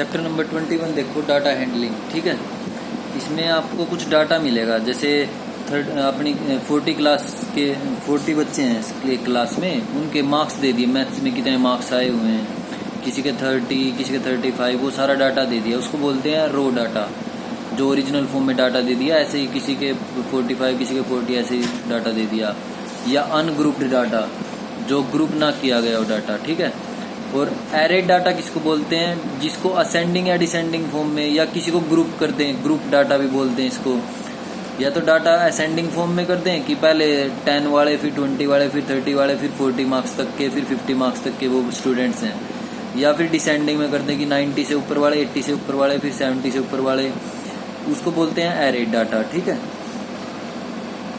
Chapter number 21 देखो, data handling. ठीक है, इसमें आपको कुछ डाटा मिलेगा। जैसे अपनी 40 क्लास के 40 बच्चे हैं इस क्लास में, उनके मार्क्स दे दिए, मैथ्स में कितने मार्क्स आए हुए हैं, किसी के 30, किसी के 35, वो सारा डाटा दे दिया। उसको बोलते हैं रो डाटा, जो ओरिजिनल फॉर्म में डाटा दे दिया। ऐसे ही किसी के 45, किसी के 40, ऐसे ही डाटा दे दिया। या अनग्रुप्ड डाटा, जो ग्रुप ना किया गया हो डाटा। ठीक है, और एरे डाटा किसको बोलते हैं, जिसको असेंडिंग या डिसेंडिंग फॉर्म में, या किसी को ग्रुप कर दें, ग्रुप डाटा भी बोलते हैं इसको। या तो डाटा असेंडिंग फॉर्म में कर दें कि पहले 10 वाले, फिर 20 वाले, फिर 30 वाले, फिर 40 मार्क्स तक के, फिर 50 मार्क्स तक के वो स्टूडेंट्स हैं। या फिर डिसेंडिंग में कर दें कि 90 से ऊपर वाले, 80 से ऊपर वाले, फिर 70 से ऊपर वाले, उसको बोलते हैं एरे डाटा। ठीक है,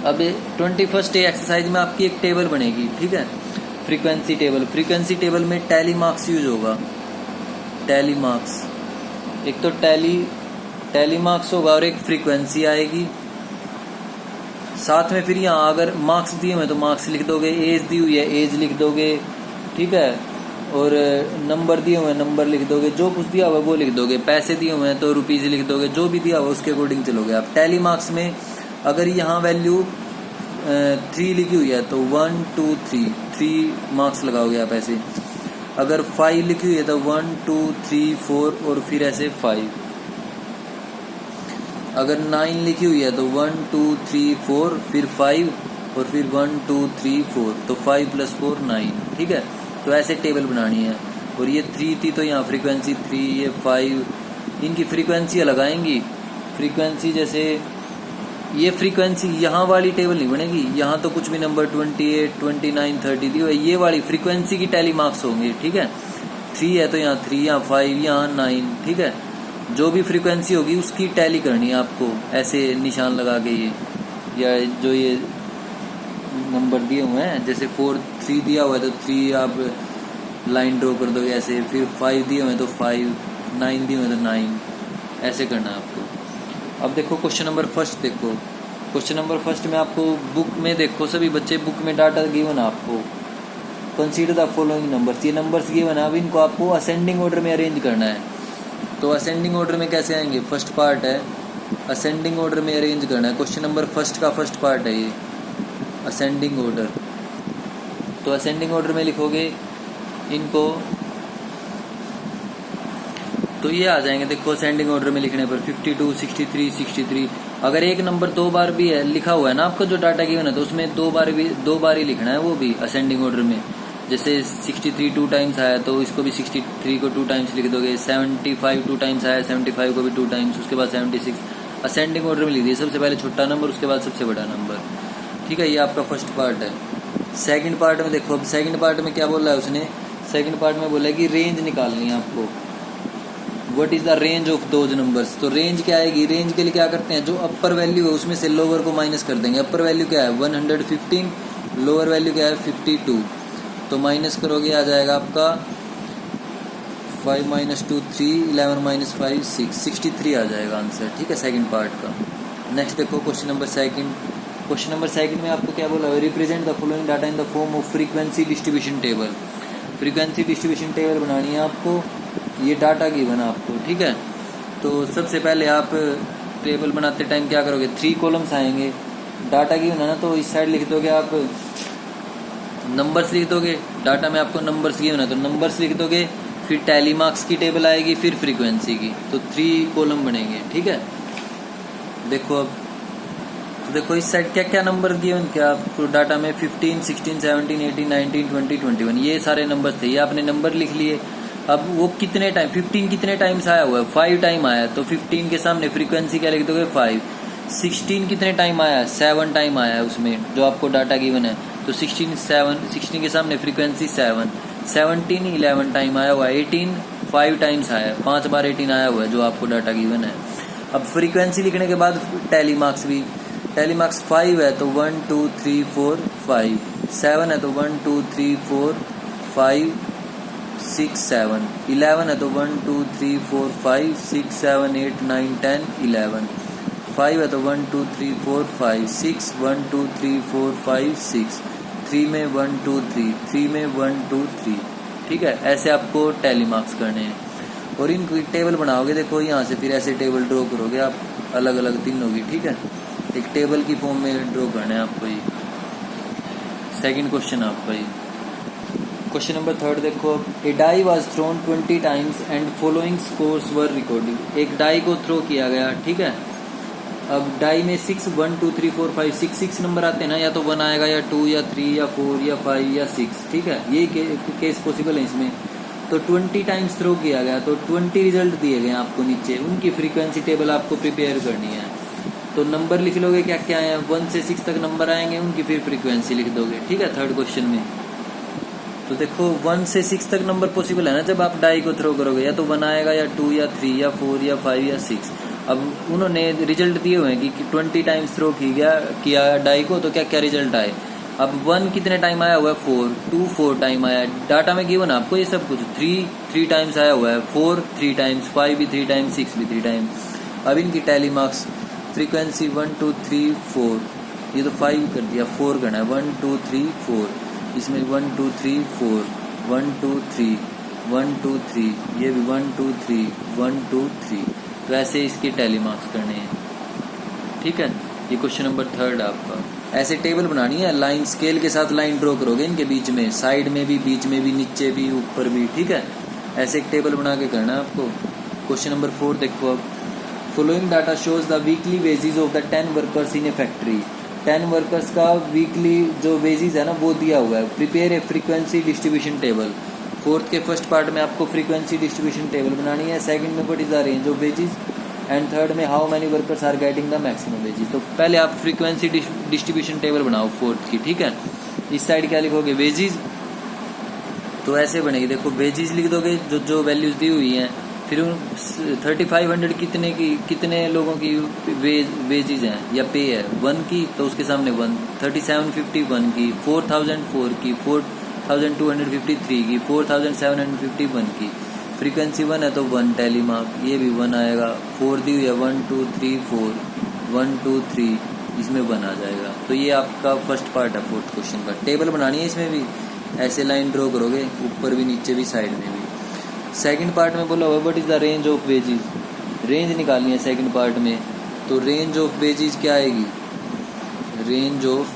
अब 21st एक्सरसाइज में आपकी एक टेबल बनेगी। ठीक है, फ्रीक्वेंसी टेबल। फ्रीक्वेंसी टेबल में टैली मार्क्स यूज होगा। टैली मार्क्स, एक तो टैली मार्क्स होगा और एक फ्रीक्वेंसी आएगी साथ में। फिर यहाँ अगर मार्क्स दिए हुए तो मार्क्स लिख दोगे, एज दी हुई है एज लिख दोगे। ठीक है, और नंबर दिए हुए हैं नंबर लिख दोगे, जो कुछ दिया हुआ है वो लिख दोगे। पैसे दिए हुए हैं तो रुपीज लिख दोगे, जो भी दिया हुआ है उसके अकॉर्डिंग चलोगे आप। टैली मार्क्स में अगर यहाँ वैल्यू 3 लिखी हुई है तो 1 2 3 मार्क्स लगाओगे आप ऐसे। अगर 5 लिखी हुई है तो 1 2 3 4 और फिर ऐसे 5। अगर 9 लिखी हुई है तो 1 2 3 4 फिर 5 और फिर 1 2 3 4, तो 5 + 4 9। ठीक है, तो ऐसे टेबल बनानी है। और ये 3 थी तो यहाँ फ्रीक्वेंसी 3, ये 5, इनकी फ्रीक्वेंसी लगाएंगी। फ्रीक्वेंसी जैसे ये फ्रीक्वेंसी यहाँ वाली टेबल नहीं बनेगी, यहाँ तो कुछ भी नंबर 28 29 30 दी हुई, ये वाली फ्रीक्वेंसी की टैली मार्क्स होंगे। ठीक है, 3 है तो यहाँ 3, यहाँ 5, यहाँ 9। ठीक है, जो भी फ्रीक्वेंसी होगी उसकी टैली करनी है आपको, ऐसे निशान लगा के। ये या जो ये नंबर दिए हुए हैं, जैसे 3 दिया हुआ है तो 3 आप लाइन ड्रॉ कर दोगे ऐसे। फिर 5 दिए हुए हैं तो 5, 9 दिए हुए हैं तो 9, ऐसे करना है आपको। अब देखो क्वेश्चन नंबर फर्स्ट। देखो क्वेश्चन नंबर फर्स्ट में आपको बुक में, देखो सभी बच्चे बुक में डाटा गिवन है आपको। कंसीडर द फॉलोइंग नंबर्स, ये नंबर्स गिवन है। अब इनको आपको असेंडिंग ऑर्डर में अरेंज करना है। तो असेंडिंग ऑर्डर में कैसे आएंगे, फर्स्ट पार्ट है असेंडिंग ऑर्डर में अरेंज करना है। क्वेश्चन नंबर फर्स्ट का फर्स्ट पार्ट है ये असेंडिंग ऑर्डर। तो असेंडिंग ऑर्डर में लिखोगे इनको, तो ये आ जाएंगे। देखो असेंडिंग ऑर्डर में लिखने पर 52 63 63। अगर एक नंबर 2 बार भी है लिखा हुआ है ना आपका जो डाटा गिवन है, तो उसमें 2 बार ही लिखना है, वो भी असेंडिंग ऑर्डर में। जैसे 63 2 टाइम्स आया तो इसको भी 63 को 2 टाइम्स लिख दोगे। 75 2 टाइम्स आया, 75 को भी 2 टाइम्स, उसके बाद 76 असेंडिंग ऑर्डर में लिख दिए। सबसे पहले छोटा नंबर, उसके बाद सबसे बड़ा नंबर। ठीक है, ये आपका फर्स्ट पार्ट है। सेकंड पार्ट में देखो, अब सेकंड पार्ट में क्या बोला है उसने, सेकंड पार्ट में बोला है कि रेंज निकालनी है आपको। What is the range of those numbers. तो रेंज क्या आएगी, रेंज के लिए क्या करते हैं, जो अपर वैल्यू है उसमें से लोअर को माइनस कर देंगे। अपर वैल्यू क्या है 115, लोअर वैल्यू क्या है 52, तो माइनस करोगे आ जाएगा आपका 5 - 2 3, 11 - 5 6, 63 आ जाएगा आंसर। ठीक है, सेकंड पार्ट का। नेक्स्ट देखो question number second. Question number second में आपको क्या बोला है, represent the following data in the form of frequency distribution table. Frequency distribution table बनानी है आपको, ये डाटा गिवन है आपको। ठीक है, तो सबसे पहले आप टेबल बनाते टाइम क्या करोगे, 3 कॉलम्स आएंगे। डाटा गिवन है ना, तो इस साइड लिख दोगे आप नंबर्स लिख दोगे। डाटा में आपको नंबर्स गिवन है तो नंबर्स लिख दोगे। फिर टैली मार्क्स की टेबल आएगी, फिर फ्रीक्वेंसी की, तो 3 कॉलम बनेंगे। ठीक है, देखो अब तो देखो इस साइड क्या क्या नंबर गिवन, क्या तो डाटा में 15 16 17 18 19 20 21, ये सारे नंबर्स थे। ये आपने नंबर लिख लिए। अब वो कितने टाइम, 15 कितने टाइम्स आया हुआ है, 5 टाइम आया, तो 15 के सामने फ्रीक्वेंसी क्या लिख दोगे 5। 16 कितने टाइम आया, 7 टाइम आया है उसमें जो आपको डाटा गिवन है, तो 16 के सामने फ्रीक्वेंसी 7। 17 11 टाइम आया हुआ है। 18 5 टाइम्स आया है, 5 बार 18 आया हुआ है जो आपको डाटा गिवन है। अब फ्रीक्वेंसी लिखने के बाद टैली मार्क्स भी, टैली मार्क्स 5 है तो 1 2 3 4 5, 7 है तो 1 2 3 4 5 6 7, 11 है तो 1 2 3 4 5 6 7 8 9 10 11, 5 है तो 1 2 3 4 5 6 1 2 3 4 5 6, 3 में 1 2 3, 3 में 1 2 3। ठीक है, ऐसे आपको टैली मार्क्स करने हैं। और इनकी टेबल बनाओगे, देखो यहाँ से फिर ऐसे टेबल ड्रॉ करोगे आप, अलग अलग तीनों की, ठीक है। एक टेबल की फॉर्म में ड्रॉ करना है आपको। ये सेकंड क्वेश्चन आपका ये। क्वेश्चन नंबर 3 देखो, a die was thrown 20 times and following scores were recorded. एक डाई को थ्रो किया गया, ठीक है। अब डाई में 6 1 2 3 4 5 6 नंबर आते हैं ना, या तो 1 आएगा या 2 या 3 या 4 या 5 या 6, ठीक है। ये केस पॉसिबल है इसमें। तो 20 टाइम्स थ्रो किया गया, तो 20 रिजल्ट दिए गए आपको नीचे, उनकी फ्रीक्वेंसी टेबल आपको प्रिपेयर करनी है। तो नंबर लिख लोगे क्या क्या है, 1 से 6 तक नंबर आएंगे, उनकी फिर फ्रीक्वेंसी लिख दोगे, ठीक है। थर्ड क्वेश्चन में तो देखो 1 से 6 तक नंबर पॉसिबल है ना जब आप डाई को थ्रो करोगे, या तो 1 आएगा या 2 या 3 या 4 या 5 या 6। अब उन्होंने रिजल्ट दिए हुए हैं कि 20 टाइम्स थ्रो किया डाई को, तो क्या क्या रिजल्ट आए। अब 1 कितने टाइम आया हुआ है, 4, 2 4 टाइम आया, डाटा में गिवन आपको ये सब कुछ। 3 टाइम्स आया हुआ है, 4 3 टाइम्स, 5 भी 3 टाइम्स, 6 भी 3 टाइम। अब इनकी टैली मार्क्स फ्रीक्वेंसी 1 2 3 4, ये तो 5 कर दिया, 4 करना है, 1 2 3 4, इसमें 1 2 3 4 1 2 3 1 2 3, ये भी 1 2 3 1 2 3। तो ऐसे इसके टैली मार्क्स करने हैं, ठीक है। ये क्वेश्चन नंबर 3 आपका। ऐसे टेबल बनानी है, लाइन स्केल के साथ लाइन ड्रॉ करोगे इनके बीच में, साइड में भी, बीच में भी, नीचे भी, ऊपर भी, ठीक है। ऐसे एक टेबल बना के करना है आपको। क्वेश्चन नंबर 4 देखो अब, following data shows the weekly wages of the 10 workers in a factory. 10 workers का वीकली जो वेजेस है ना वो दिया हुआ है। Prepare a frequency distribution table. Fourth के फर्स्ट पार्ट में आपको फ्रीक्वेंसी डिस्ट्रीब्यूशन टेबल बनानी है। सेकंड में what is the range of wages, and third में how many workers are getting the maximum wages. तो पहले आप फ्रीक्वेंसी डिस्ट्रीब्यूशन टेबल बनाओ फोर्थ की, ठीक है। इस साइड क्या लिखोगे, वेजेस। तो ऐसे बनेगी, देखो वेजेस लिख दोगे जो वैल्यूज दी हुई हैं, फिर 3500 कितने लोगों की वेजेस हैं या पे है, 1 की, तो उसके सामने 1। 3750 1 की, 4004 की, 4253 की, 4751 की। फ्रीक्वेंसी 1 है तो 1 टैली मार्क, ये भी 1 आएगा। 4 दी हुई है, 1 2 3 4 1 2 3, इसमें 1 आ जाएगा। तो ये आपका फर्स्ट पार्ट है फोर्थ क्वेश्चन का। टेबल बनानी है इसमें भी, ऐसे लाइन ड्रॉ करोगे, ऊपर भी, नीचे भी, साइड में भी। सेकंड पार्ट में बोला हुआ what is the range of wages, range निकालनी है सेकंड पार्ट में। तो रेंज ऑफ वेजेस क्या आएगी, रेंज ऑफ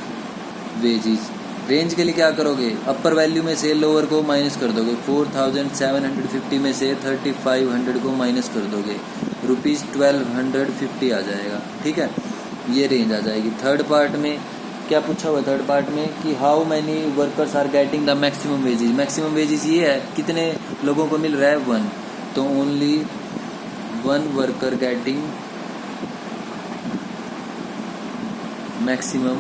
वेजेस, रेंज के लिए क्या करोगे, अपर वैल्यू में से लोअर को माइनस कर दोगे। 4750 में से 3500 को माइनस कर दोगे, ₹1250 आ जाएगा, ठीक है। ये रेंज आ जाएगी। थर्ड पार्ट में क्या पूछा हुआ, थर्ड पार्ट में कि how many workers are getting the maximum wages. Maximum wages ये है कितने लोगों को मिल रहा है, 1। तो only 1 worker getting maximum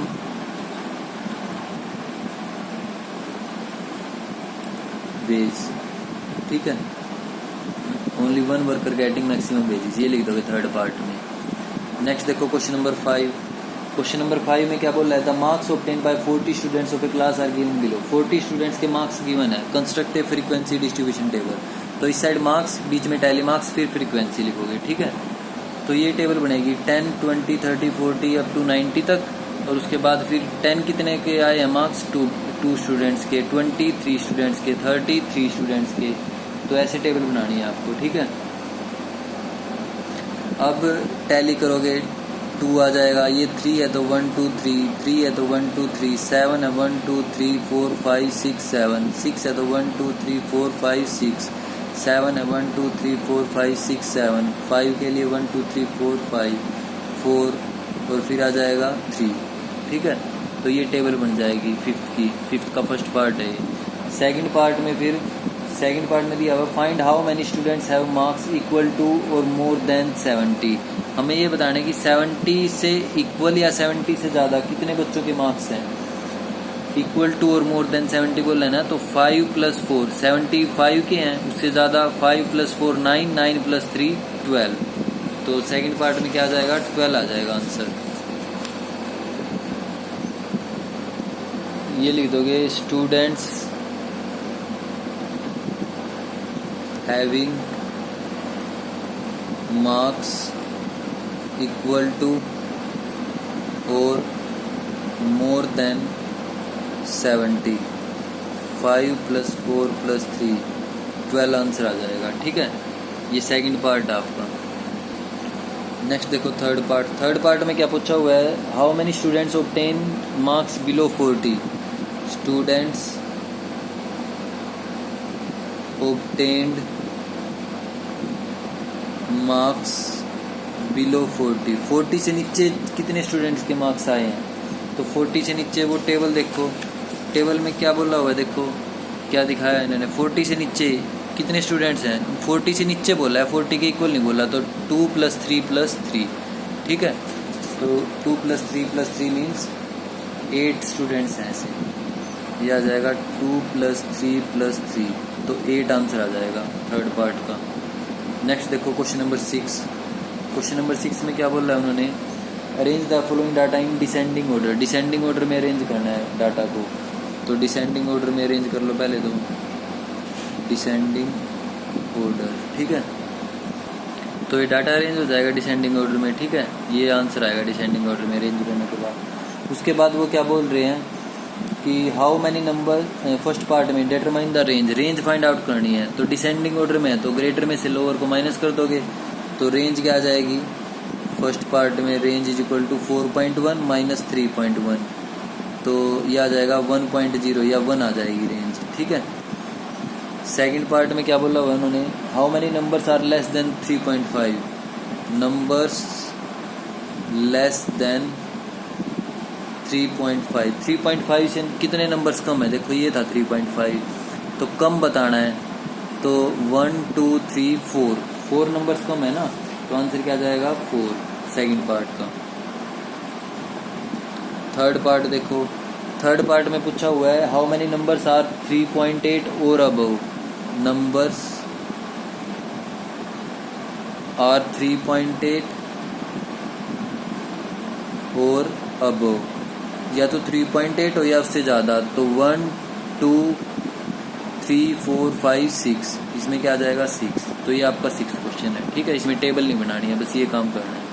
wage, ठीक है। Only 1 worker getting maximum wages, ये लिख दोगे थर्ड पार्ट में। नेक्स्ट देखो क्वेश्चन नंबर 5। क्वेश्चन नंबर 5 में क्या बोल रहा है, the marks obtain by 40 students of a class are given below. 40 students के मार्क्स गिवन है, construct a frequency distribution table. तो इस साइड मार्क्स, बीच में टैली मार्क्स, फिर फ्रीक्वेंसी लिखोगे, ठीक है। तो ये टेबल बनेगी 10 20 30 40 अप टू 90 तक, और उसके बाद फिर 10 कितने के आए हैं मार्क्स, 2 स्टूडेंट्स के, 20 3 स्टूडेंट्स के, 30 3 स्टूडेंट्स के। तो ऐसे टेबल बनानी है आपको, ठीक है। अब टैली करोगे, 2 आ जाएगा, ये 3 है तो 1 2 3, 3 है तो 1 2 3, 7 है 1 2 3 4 5 6 7, 6 है तो 1 2 3 4 5 6, 7 है 1 2 3 4 5 6 7, 5 के लिए 1 2 3 4 5 4, और फिर आ जाएगा 3, ठीक है। तो ये टेबल बन जाएगी फिफ्थ का फर्स्ट पार्ट है। सेकंड पार्ट में फिर सेकंड पार्ट में दिया हुआ find how many students have marks equal to or more then 70। हमें ये बताना है कि 70 से इक्वल या 70 से ज़्यादा कितने बच्चों के मार्क्स हैं। Equal to or more then 70 को लेना, तो 5 + 4 75 के हैं, उससे ज़्यादा 5 + 4 9, 9 + 3 12। तो सेकंड पार्ट में क्या आ जाएगा, 12 आ जाएगा आंसर। ये लिख दोगे students having marks equal to or more then 70, 5 + 4 + 3 12 answer आ जाएगा, ठीक है। ये सेकंड पार्ट है आपका। नेक्स्ट देखो थर्ड पार्ट। थर्ड पार्ट में क्या पूछा हुआ है, how many students obtain marks below 40। Students obtained marks below 40। 40 से नीचे कितने स्टूडेंट्स के मार्क्स आए हैं, तो 40 से नीचे वो टेबल देखो, टेबल में क्या बोला हुआ है, देखो क्या दिखाया है इन्होंने। 40 से नीचे कितने स्टूडेंट्स हैं, 40 से नीचे बोला है, 40 के इक्वल नहीं बोला, तो 2 + 3 + 3, ठीक है। तो 2 + 3 + 3 मीन्स 8 स्टूडेंट्स हैं ऐसे, ये आ जाएगा 2 + 3 + 3, तो 8 आंसर आ जाएगा थर्ड पार्ट का। नेक्स्ट देखो क्वेश्चन नंबर 6। क्वेश्चन नंबर 6 में क्या बोल रहा है उन्होंने, arrange the following data in descending order. Descending order में अरेंज करना है डाटा को, तो डिसेंडिंग ऑर्डर में अरेंज कर लो पहले तो, डिसेंडिंग ऑर्डर, ठीक है। तो ये डाटा अरेंज हो जाएगा डिसेंडिंग ऑर्डर में, ठीक है। ये आंसर आएगा डिसेंडिंग ऑर्डर में अरेंज करने के बाद। उसके बाद वो क्या बोल रहे हैं कि how many number, first part में determine the range, range find out करनी है। तो डिसेंडिंग ऑर्डर में है तो ग्रेटर में से लोअर को माइनस कर दोगे, तो रेंज क्या आ जाएगी, फर्स्ट पार्ट में range is equal to 4.1 minus 3.1, तो ये आ जाएगा 1.0 या 1 आ जाएगी रेंज, ठीक है। सेकंड पार्ट में क्या बोला हुआ है उन्होंने, how many numbers are less than 3.5। Numbers less than 3.5। 3.5 से कितने नंबर्स कम है, देखो ये था 3.5, तो कम बताना है, तो 1 2 3 4 नंबर्स कम है ना, तो आंसर क्या जाएगा 4, सेकंड पार्ट का। थर्ड पार्ट देखो, थर्ड पार्ट में पूछा हुआ है हाउ मेनी नंबर्स आर 3.8 और अबव। नंबर्स आर 3.8 और अबव, या तो 3.8 हो या उससे ज़्यादा, तो 1 2 3 4 5 6, इसमें क्या आ जाएगा 6, तो ये आपका 6th क्वेश्चन है, ठीक है। इसमें टेबल नहीं बनानी है, बस ये काम करना है।